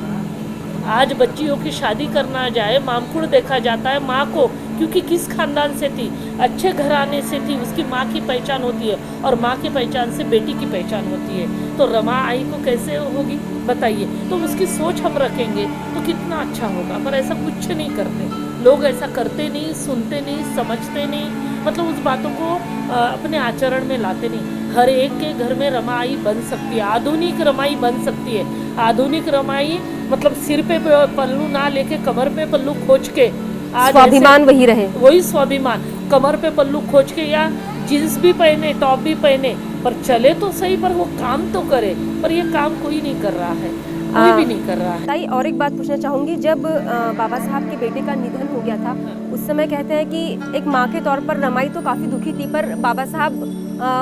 [SPEAKER 2] आज बच्चियों की शादी करना जाए, मामकुड़ देखा जाता है माँ को, क्योंकि किस खानदान से थी, अच्छे घराने से थी, उसकी माँ की पहचान होती है, और माँ की पहचान से बेटी की पहचान होती है। तो रमा आई को कैसे होगी बताइए। तो उसकी सोच हम रखेंगे तो कितना अच्छा होगा। पर ऐसा कुछ नहीं करते लोग, ऐसा करते नहीं, सुनते नहीं, समझते नहीं, मतलब उस बातों को अपने आचरण में लाते नहीं। हर एक के घर में रमाई बन सकती है, आधुनिक रमाई बन सकती है। आधुनिक रमाई मतलब सिर पे पल्लू ना लेके कमर पे पल्लू खोज के, आज
[SPEAKER 1] स्वाभिमान वही रहे,
[SPEAKER 2] वही स्वाभिमान, कमर पे पल्लू खोज के, या जींस भी पहने, टॉप भी पहने, पर चले तो सही, पर वो काम तो करे। पर ये काम कोई नहीं कर रहा है, कोई भी नहीं कर रहा है।
[SPEAKER 1] ताई, और एक बात पूछना चाहूँगी, जब बाबा साहब के बेटे का निधन हो गया था, उस समय कहते हैं कि एक माँ के तौर पर रमाई तो काफ़ी दुखी थी, पर बाबा साहब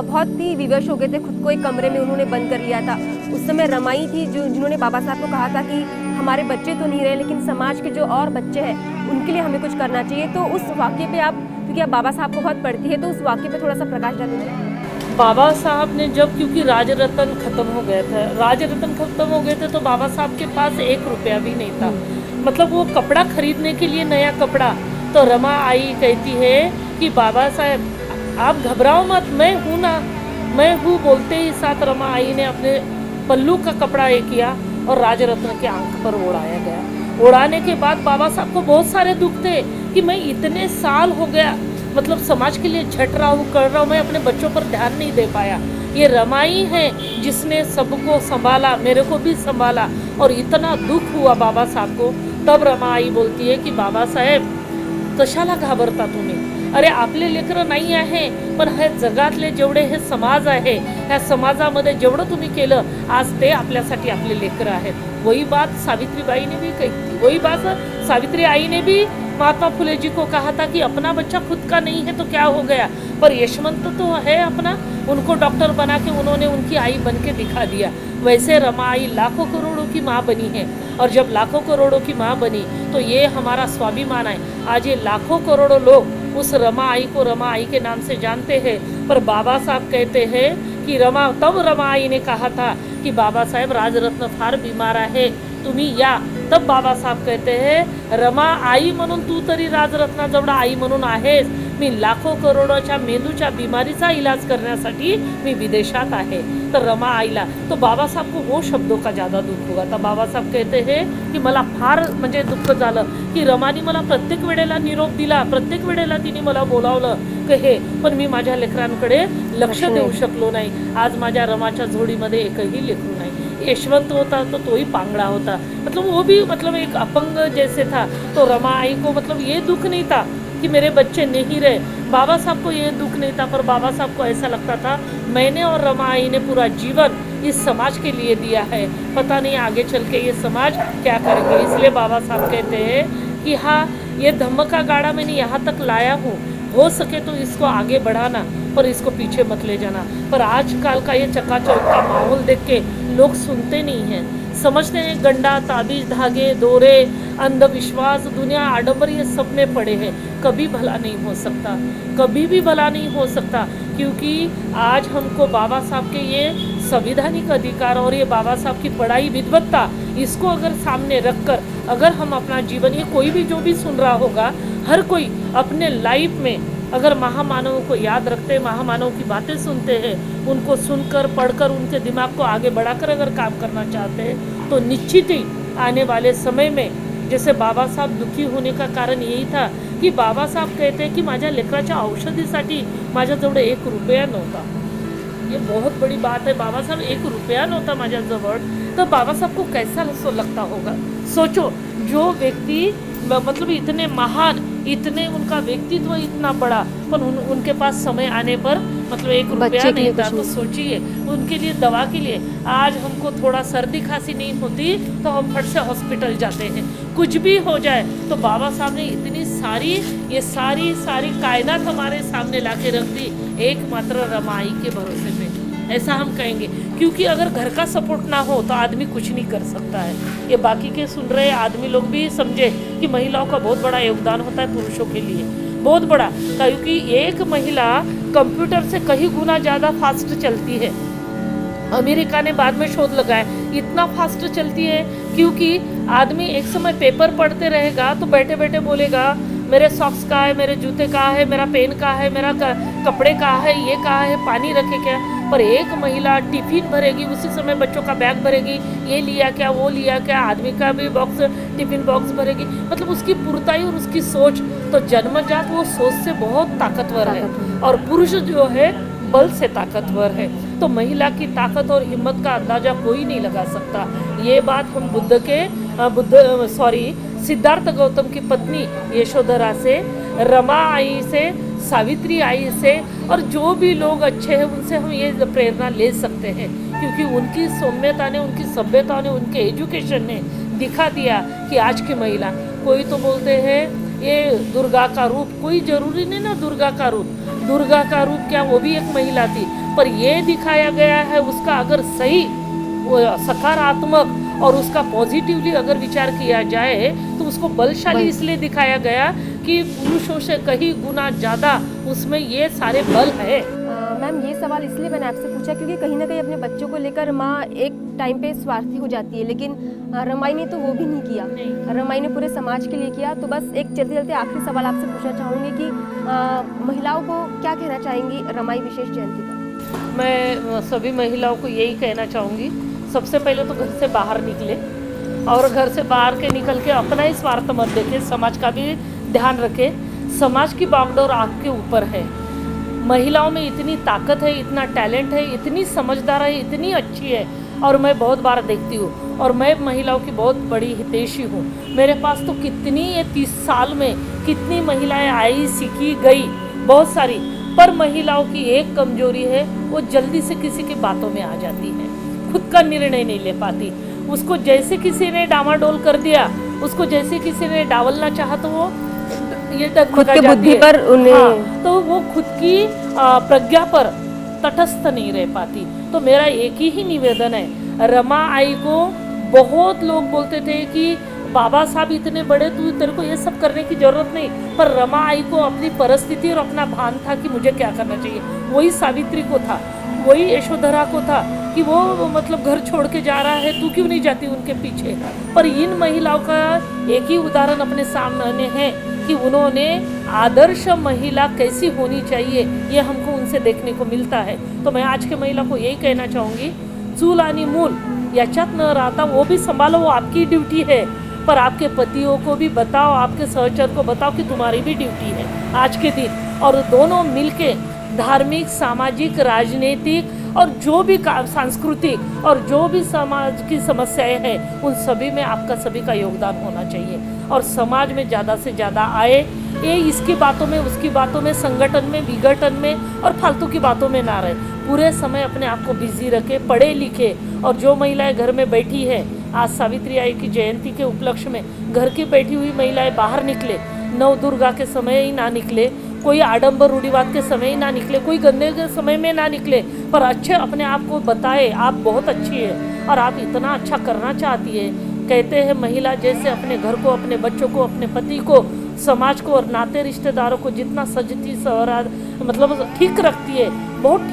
[SPEAKER 1] बहुत ही विवश हो गए थे, खुद को एक कमरे में उन्होंने बंद कर लिया था। उस समय रमाई थी जिन्होंने बाबा साहब को कहा था कि हमारे बच्चे तो नहीं रहे, लेकिन समाज के जो और बच्चे हैं उनके लिए हमें कुछ करना चाहिए। तो उस वाक़ये पे आप, क्योंकि आप बाबा साहब को बहुत पढ़ती है, तो उस वाक़ये पे थोड़ा सा प्रकाश डालेंगे।
[SPEAKER 2] बाबा साहब ने जब, क्योंकि राज रतन खत्म हो गया था, राज रतन खत्म हो गए थे, तो बाबा साहब के पास 1 रुपया भी नहीं था। मतलब वो कपड़ा खरीदने के लिए, नया कपड़ा, तो रमा आई कहती है कि बाबा साहब आप घबराओ मत, मैं हूँ ना, मैं हूँ। बोलते ही साथ रमा आई ने अपने पल्लू का कपड़ा ये किया और राज रत्न के आंख पर ओढ़ाया गया। ओढ़ाने के बाद बाबा साहब को बहुत सारे दुख थे कि मैं इतने साल हो गया, मतलब समाज के लिए झट रहा हूँ, कर रहा हूँ, मैं अपने बच्चों पर ध्यान नहीं दे पाया। ये रमाई है जिसने सबको संभाला, मेरे को भी संभाला, और इतना दुख हुआ बाबा साहब को। तब रमाई बोलती है की बाबा साहेब कशाला घाबरता तुम्ही, अरे आपले लेकरं नाही आहे, पण हे जगातले जेवढे हे समाज आहे, ह्या समाजामध्ये जेवढं तुम्ही केलं, आज ते आपल्यासाठी आपले लेकरं आहेत। वही बात सावित्रीबाई ने भी कही थी, वही बात सावित्री आई ने भी महात्मा फुले जी को कहा था कि अपना बच्चा खुद का नहीं है तो क्या हो गया, पर यशवंत तो है अपना, उनको डॉक्टर बना के उन्होंने उनकी आई बन के दिखा दिया। वैसे रमा आई लाखों करोड़ों की माँ बनी है, और जब लाखों करोड़ों की माँ बनी तो ये हमारा स्वाभिमान है। आज ये लाखों करोड़ों लोग उस रमा आई को रमा आई के नाम से जानते हैं, पर बाबा साहब कहते हैं कि तब रमा आई ने कहा था कि बाबा साहेब राजरत्न फार बीमार आहे, तुम्ही या, तब बाबासाहेब कहते हैं, रमा आई म्हणून तू तरी राजरत्नाजवळ आई म्हणून आहेस. मी लाखो करोडोच्या मेंदूच्या बिमारीचा इलाज करण्यासाठी मी विदेशात आहे. तर रमा आईला तो बाबासाहेब को वो शब्दों का ज़्यादा दुःख हुआ. तर बाबासाहेब कहते हैं की मला फार म्हणजे दुःख झालं की रमानी मला प्रत्येक वेळेला निरोप दिला, प्रत्येक वेळेला तिने मला बोलावलं की हे, पण मी माझ्या लेकरांकडे लक्ष देऊ शकलो नाही. आज माझ्या रमाच्या झोडीमध्ये एकही लेकरू नाही. यशवंत होता तो तोही पांगड़ा होता, मतलब वो भी मतलब एक अपंग जैसे था. तो रमा आई को मतलब ये दुख नहीं था कि मेरे बच्चे नहीं रहे. बाबा साहब को ये दुख नहीं था, पर बाबा साहब को ऐसा लगता था मैंने और रमा आई ने पूरा जीवन इस समाज के लिए दिया है, पता नहीं आगे चल के ये समाज क्या करेंगे. इसलिए बाबा साहब कहते हैं कि हाँ, ये धम्म का गाड़ा मैंने यहाँ तक लाया हूँ, हो सके तो इसको आगे बढ़ाना, पर इसको पीछे मत ले जाना. पर आजकल का ये चकाचौंध का माहौल देख के लोग सुनते नहीं हैं, समझते हैं गंडा, ताबीज, धागे, दौरे, अंधविश्वास, दुनिया, आडंबर ये सब में पड़े हैं. कभी भला नहीं हो सकता, कभी भी भला नहीं हो सकता, क्योंकि आज हमको बाबा साहब के ये संवैधानिक अधिकार और ये बाबा साहब की पढ़ाई विद्वत्ता, इसको अगर सामने रखकर अगर हम अपना जीवन, ये कोई भी जो भी सुन रहा होगा, हर कोई अपने लाइफ में अगर महामानवों को याद रखते हैं, महामानव की बातें सुनते हैं, उनको सुनकर पढ़कर उनके दिमाग को आगे बढ़ाकर अगर काम करना चाहते हैं, तो निश्चित ही आने वाले समय में, जैसे बाबा साहब दुखी होने का कारण यही था की बाबा साहब कहते हैं की माझ्या लेकराच्या औषधीसाठी माझ्याजवळ 1 रुपया नव्हता. ये बहुत बड़ी बात है. बाबा साहब 1 रुपया नव्हता माझ्याजवळ, तो बाबा साहब को कैसा लगता होगा. सोचो, जो व्यक्ति मतलब इतने महान, इतने उनका व्यक्तित्व इतना बड़ा, पर उनके पास समय आने पर मतलब 1 रुपया नहीं था. तो सोचिए उनके लिए दवा के लिए, आज हमको थोड़ा सर्दी खांसी नहीं होती तो हम फट से हॉस्पिटल जाते हैं, कुछ भी हो जाए तो बाबा साहब ने इतनी सारी ये सारी कायनात हमारे सामने ला के रख दी एकमात्र रमाई के भरोसे पे, ऐसा हम कहेंगे. क्योंकि अगर घर का सपोर्ट ना हो तो आदमी कुछ नहीं कर सकता है. ये बाकी के सुन रहे आदमी लोग भी समझे कि महिलाओं का बहुत बड़ा योगदान होता है पुरुषों के लिए, बहुत बड़ा, क्योंकि एक महिला कंप्यूटर से कहीं गुना ज़्यादा फास्ट चलती है. अमेरिका ने बाद में शोध लगाया, इतना फास्ट चलती है क्योंकि आदमी एक समय पेपर पढ़ते रहेगा तो बैठे बैठे बोलेगा मेरे सॉक्स कहाँ है, मेरे जूते कहाँ है, मेरा पेन कहाँ है, मेरा कपड़े कहाँ है, ये कहाँ है, पानी रखे क्या. पर एक महिला टिफिन भरेगी, उसी समय बच्चों का बैग भरेगी, ये लिया क्या, वो लिया क्या, आदमी का भी बॉक्स, टिफिन बॉक्स भरेगी. मतलब उसकी पुरताई और उसकी सोच, तो जन्मजात वो सोच से बहुत ताकतवर है, और पुरुष जो है बल से ताकतवर है. तो महिला की ताकत और हिम्मत का अंदाजा कोई नहीं लगा सकता. ये बात हम सिद्धार्थ गौतम की पत्नी यशोधरा से, रमा आई से, सावित्री आई से, और जो भी लोग अच्छे हैं उनसे हम ये प्रेरणा ले सकते हैं, क्योंकि उनकी सौम्यता ने, उनकी सभ्यता ने, उनके एजुकेशन ने दिखा दिया कि आज की महिला, कोई तो बोलते हैं ये दुर्गा का रूप, कोई जरूरी नहीं ना दुर्गा का रूप, दुर्गा का रूप क्या, वो भी एक महिला थी, पर ये दिखाया गया है उसका अगर सही सकारात्मक और उसका पॉजिटिवली अगर विचार किया जाए तो उसको बलशाली इसलिए दिखाया गया कि पुरुषों से कहीं गुना ज़्यादा उसमें ये सारे बल है.
[SPEAKER 1] मैम, ये सवाल इसलिए मैंने आपसे पूछा क्योंकि कहीं ना कहीं अपने बच्चों को लेकर माँ एक टाइम पे स्वार्थी हो जाती है, लेकिन रमाई ने तो वो भी नहीं किया. रमाई ने पूरे समाज के लिए किया. तो बस एक चलते चलते आखिरी सवाल आपसे पूछना चाहूँगी कि महिलाओं को क्या कहना चाहेंगी रमाई विशेष जयंती पर.
[SPEAKER 2] मैं सभी महिलाओं को यही कहना चाहूँगी, सबसे पहले तो घर से बाहर निकले, और घर से बाहर के निकल के अपना ही स्वार्थ मत देखें, समाज का भी ध्यान रखें. समाज की बागडोर आपके ऊपर है. महिलाओं में इतनी ताकत है, इतना टैलेंट है, इतनी समझदार है, इतनी अच्छी है, और मैं बहुत बार देखती हूँ, और मैं महिलाओं की बहुत बड़ी हितैषी हूँ. मेरे पास तो कितनी ये 30 साल में कितनी महिलाएं आई, सीखी, गई, बहुत सारी, पर महिलाओं की एक कमजोरी है, वो जल्दी से किसी की बातों में आ जाती है, खुद का निर्णय नहीं ले पाती. उसको जैसे किसी ने डामाडोल कर दिया, उसको जैसे किसी ने डावलना चाहा तो वो ये
[SPEAKER 1] खुद की बुद्धि पर उन्हें,
[SPEAKER 2] हाँ, तो वो खुद की प्रज्ञा पर तटस्थ नहीं रह पाती. तो मेरा एक ही निवेदन है, रमा आई को बहुत लोग बोलते थे कि बाबा साहब इतने बड़े, तू तेरे को ये सब करने की जरूरत नहीं, पर रमा आई को अपनी परिस्थिति और अपना भान था कि मुझे क्या करना चाहिए. वही सावित्री को था, वही यशोधरा को था, कि वो मतलब घर छोड़ के जा रहा है, तू क्यों नहीं जाती उनके पीछे। पर इन महिलाओं का एक ही उदाहरण अपने सामने है कि उन्होंने आदर्श महिला कैसी होनी चाहिए, ये हमको उनसे देखने को मिलता है। तो मैं आज के महिला को यही कहना चाहूँगी, चूल आणि मूल याच्यात न राहता वो भी संभालो, वो आपकी ड्यूटी है, पर आपके पतियों को भी बताओ, आपके सहचर को बताओ कि तुम्हारी भी ड्यूटी है आज के दिन। और दोनों मिलके धार्मिक, सामाजिक, राजनीतिक और जो भी सांस्कृतिक और जो भी समाज की समस्याएं हैं, उन सभी में आपका सभी का योगदान होना चाहिए। और समाज में ज़्यादा से ज़्यादा आए, ये इसकी बातों में, उसकी बातों में, संगठन में, विघटन में और फालतू की बातों में ना रहे। पूरे समय अपने आप को बिजी रखे, पढ़े लिखे। और जो महिलाएं घर में बैठी है, आज सावित्री आई की जयंती के उपलक्ष्य में घर की बैठी हुई महिलाएं बाहर निकले, नव दुर्गा के समय ही ना निकले, कोई आडंबर रूढ़िवाद के समय ही ना निकले, कोई गंदे के समय में ना निकले, पर अच्छे अपने आप को बताए आप बहुत अच्छी है और आप इतना अच्छा करना चाहती है। कहते हैं महिला जैसे अपने घर को, अपने बच्चों को, अपने पति को, समाज को और नाते रिश्तेदारों को जितना सजती सवरा मतलब ठीक रखती है, बहुत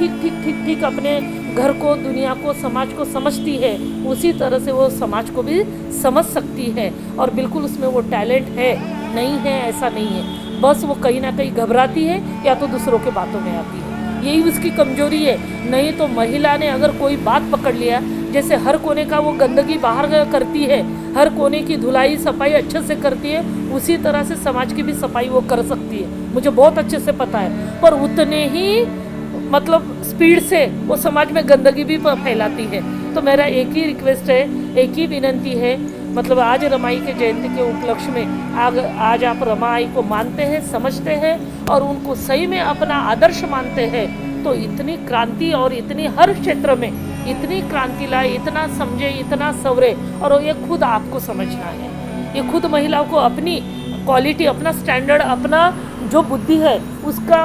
[SPEAKER 2] ठीक अपने घर को, दुनिया को, समाज को समझती है, उसी तरह से वो समाज को भी समझ सकती है। और बिल्कुल उसमें वो टैलेंट है, नहीं है ऐसा नहीं है, बस वो कहीं ना कहीं घबराती है या तो दूसरों के बातों में आती है, यही उसकी कमजोरी है। नहीं तो महिला ने अगर कोई बात पकड़ लिया, जैसे हर कोने का वो गंदगी बाहर करती है, हर कोने की धुलाई सफाई अच्छे से करती है, उसी तरह से समाज की भी सफाई वो कर सकती है, मुझे बहुत अच्छे से पता है। पर उतने ही मतलब स्पीड से वो समाज में गंदगी भी फैलाती है। तो मेरा एक ही रिक्वेस्ट है, एक ही विनंती है, मतलब आज रमाई के जयंती के उपलक्ष्य में आज आप रमाई को मानते हैं, समझते हैं और उनको सही में अपना आदर्श मानते हैं, तो इतनी क्रांति और इतनी हर क्षेत्र में इतनी क्रांति लाए, इतना समझे, इतना सवरे। और ये खुद आपको समझना है, ये खुद महिलाओं को अपनी क्वालिटी, अपना स्टैंडर्ड, अपना जो बुद्धि है उसका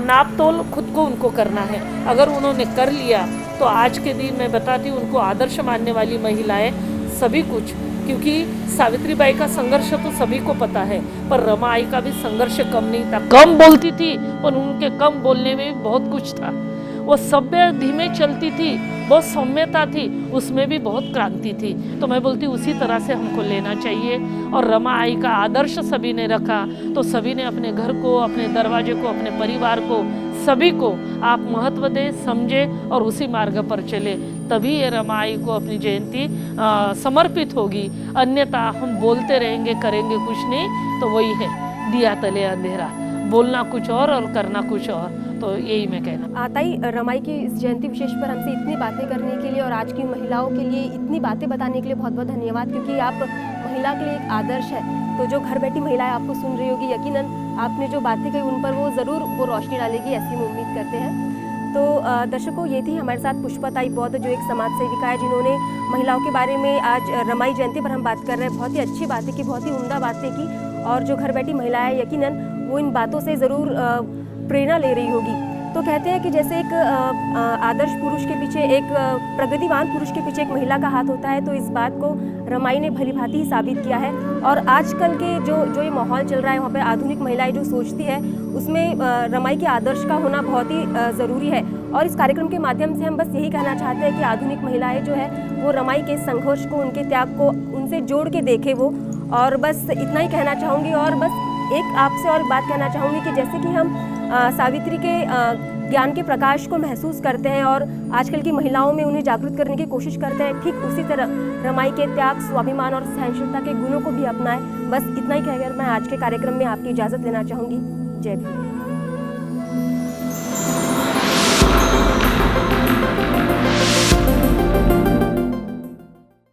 [SPEAKER 2] नाप तोल खुद को उनको करना है। अगर उन्होंने कर लिया तो आज के दिन मैं बताती हूँ, उनको आदर्श मानने वाली महिलाएं सभी कुछ, क्योंकि सावित्रीबाई का संघर्ष तो सभी को पता है, पर रमाई का भी संघर्ष कम नहीं था। कम बोलती थी पर उनके कम बोलने में भी बहुत कुछ था। वो सभ्य धीमे चलती थी, बहुत सौम्यता थी, उसमें भी बहुत क्रांति थी। तो मैं बोलती उसी तरह से हमको लेना चाहिए। और रमाई का आदर्श सभी ने रखा, तो सभी ने अपने घर को, अपने दरवाजे को, अपने परिवार को, सभी को आप महत्व दे, समझे और उसी मार्ग पर चले, तभी ये रमाई को अपनी जयंती समर्पित होगी। अन्यथा हम बोलते रहेंगे, करेंगे कुछ नहीं, तो वही है दिया तले अंधेरा, बोलना कुछ और करना कुछ और। तो यही मैं कहना।
[SPEAKER 1] आताई, रमाई की इस जयंती विशेष पर हमसे इतनी बातें करने के लिए और आज की महिलाओं के लिए इतनी बातें बताने के लिए बहुत बहुत धन्यवाद, क्योंकि आप महिला के लिए एक आदर्श है। तो जो घर बैठी महिलाएं आपको सुन रही होगी, यकीनन आपने जो बातें कही उन पर वो ज़रूर वो रोशनी डालेगी, ऐसी हम उम्मीद करते हैं। तो दर्शकों, ये थी हमारे साथ पुष्पाताई बौद्ध, जो एक समाज सेविका है, जिन्होंने महिलाओं के बारे में आज रमाई जयंती पर हम बात कर रहे हैं, बहुत ही अच्छी बातें की, बहुत ही उम्दा बातें की। और जो घर बैठी महिलाएं, यकीनन वो इन बातों से ज़रूर प्रेरणा ले रही होगी। तो कहते हैं कि जैसे एक आदर्श पुरुष के पीछे, एक प्रगतिवान पुरुष के पीछे एक महिला का हाथ होता है, तो इस बात को रमाई ने भली भांति ही साबित किया है। और आजकल के जो ये माहौल चल रहा है, वहाँ पे आधुनिक महिलाएं जो सोचती है, उसमें रमाई के आदर्श का होना बहुत ही ज़रूरी है। और इस कार्यक्रम के माध्यम से हम बस यही कहना चाहते हैं कि आधुनिक महिलाएं जो है वो रमाई के संघर्ष को, उनके त्याग को उनसे जोड़ के देखे वो। और बस इतना ही कहना चाहूँगी। और बस एक आपसे और बात कहना चाहूँगी कि जैसे कि हम सावित्री के ज्ञान के प्रकाश को महसूस करते हैं और आजकल की महिलाओं में उन्हें जागरूक करने की कोशिश करते हैं, ठीक उसी तरह रमाई के त्याग, स्वाभिमान और सहनशीलता के गुणों को भी अपनाएं। बस इतना ही कहकर मैं आज के कार्यक्रम में आपकी इजाज़त लेना चाहूँगी। जय भीम।